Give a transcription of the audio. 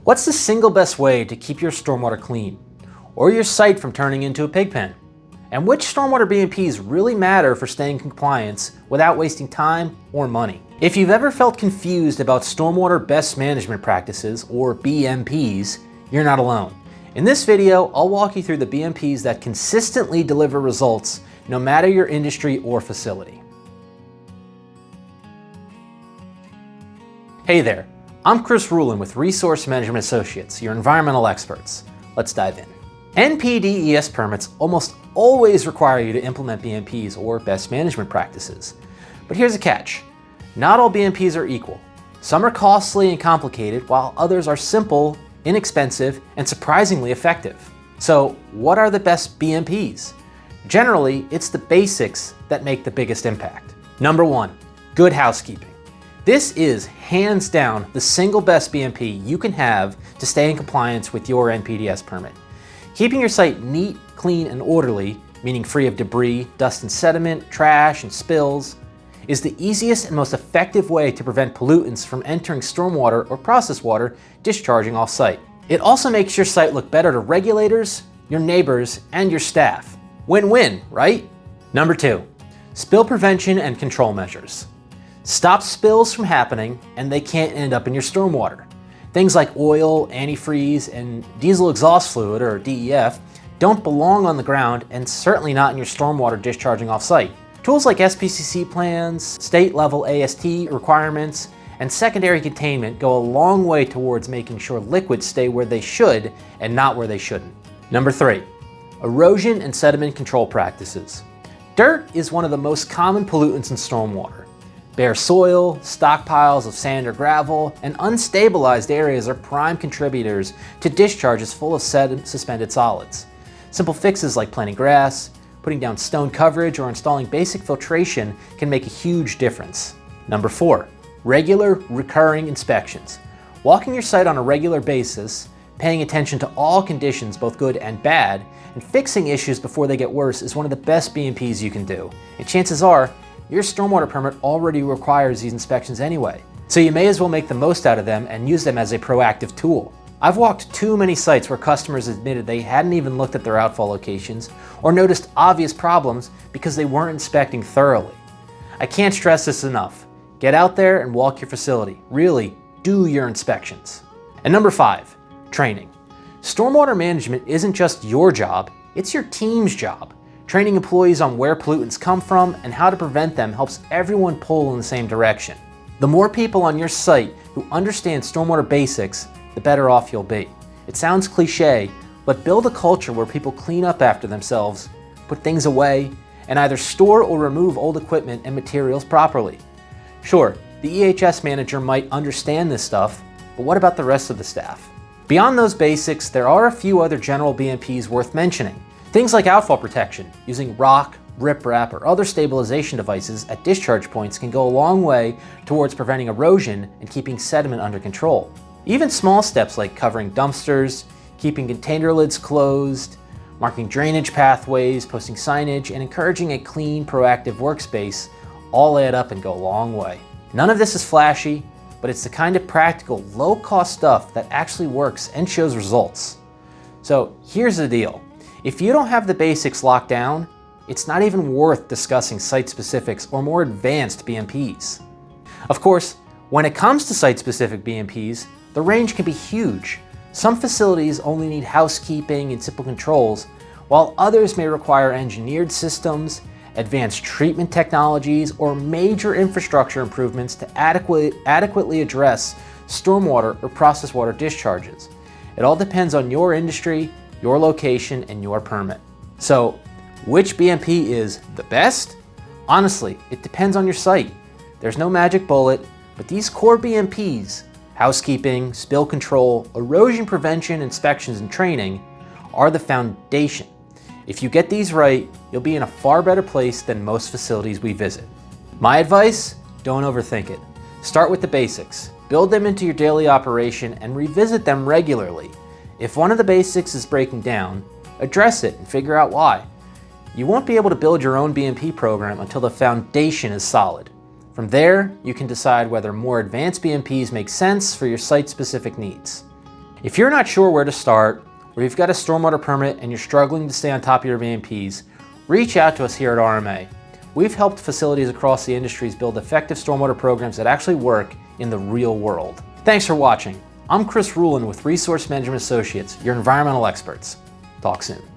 What's the single best way to keep your stormwater clean, or your site from turning into a pig pen? And which stormwater BMPs really matter for staying in compliance without wasting time or money? If you've ever felt confused about stormwater best management practices, or BMPs, you're not alone. In this video, I'll walk you through the BMPs that consistently deliver results no matter your industry or facility. Hey there, I'm Ruhlin with Resource Management Associates, your environmental experts. Let's dive in. NPDES permits almost always require you to implement BMPs or best management practices. But here's a catch. Not all BMPs are equal. Some are costly and complicated, while others are simple, inexpensive, and surprisingly effective. So what are the best BMPs? Generally, it's the basics that make the biggest impact. Number 1, good housekeeping. This is hands down the single best BMP you can have to stay in compliance with your NPDES permit. Keeping your site neat, clean, and orderly, meaning free of debris, dust and sediment, trash, and spills, is the easiest and most effective way to prevent pollutants from entering stormwater or processed water discharging off-site. It also makes your site look better to regulators, your neighbors, and your staff. Win-win, right? Number 2, spill prevention and control measures. Stop spills from happening, and they can't end up in your stormwater. Things like oil, antifreeze, and diesel exhaust fluid, or DEF, don't belong on the ground and certainly not in your stormwater discharging off-site. Tools like SPCC plans, state-level AST requirements, and secondary containment go a long way towards making sure liquids stay where they should and not where they shouldn't. Number 3, erosion and sediment control practices. Dirt is one of the most common pollutants in stormwater. Bare soil, stockpiles of sand or gravel, and unstabilized areas are prime contributors to discharges full of suspended solids. Simple fixes like planting grass, putting down stone coverage, or installing basic filtration can make a huge difference. Number 4, regular, recurring inspections. Walking your site on a regular basis, paying attention to all conditions, both good and bad, and fixing issues before they get worse is one of the best BMPs you can do. And chances are, your stormwater permit already requires these inspections anyway, so you may as well make the most out of them and use them as a proactive tool. I've walked too many sites where customers admitted they hadn't even looked at their outfall locations or noticed obvious problems because they weren't inspecting thoroughly. I can't stress this enough. Get out there and walk your facility. Really, do your inspections. And number 5, training. Stormwater management isn't just your job, it's your team's job. Training employees on where pollutants come from and how to prevent them helps everyone pull in the same direction. The more people on your site who understand stormwater basics, the better off you'll be. It sounds cliche, but build a culture where people clean up after themselves, put things away, and either store or remove old equipment and materials properly. Sure, the EHS manager might understand this stuff, but what about the rest of the staff? Beyond those basics, there are a few other general BMPs worth mentioning. Things like outfall protection, using rock, riprap, or other stabilization devices at discharge points can go a long way towards preventing erosion and keeping sediment under control. Even small steps like covering dumpsters, keeping container lids closed, marking drainage pathways, posting signage, and encouraging a clean, proactive workspace all add up and go a long way. None of this is flashy, but it's the kind of practical, low-cost stuff that actually works and shows results. So here's the deal. If you don't have the basics locked down, it's not even worth discussing site specifics or more advanced BMPs. Of course, when it comes to site-specific BMPs, the range can be huge. Some facilities only need housekeeping and simple controls, while others may require engineered systems, advanced treatment technologies, or major infrastructure improvements to adequately address stormwater or processed water discharges. It all depends on your industry, your location, and your permit. So, which BMP is the best? Honestly, it depends on your site. There's no magic bullet, but these core BMPs, housekeeping, spill control, erosion prevention, inspections, and training, are the foundation. If you get these right, you'll be in a far better place than most facilities we visit. My advice, don't overthink it. Start with the basics. Build them into your daily operation and revisit them regularly. If one of the basics is breaking down, address it and figure out why. You won't be able to build your own BMP program until the foundation is solid. From there, you can decide whether more advanced BMPs make sense for your site-specific needs. If you're not sure where to start, or you've got a stormwater permit and you're struggling to stay on top of your BMPs, reach out to us here at RMA. We've helped facilities across the industries build effective stormwater programs that actually work in the real world. Thanks for watching. I'm Ruhlin with Resource Management Associates, your environmental experts. Talk soon.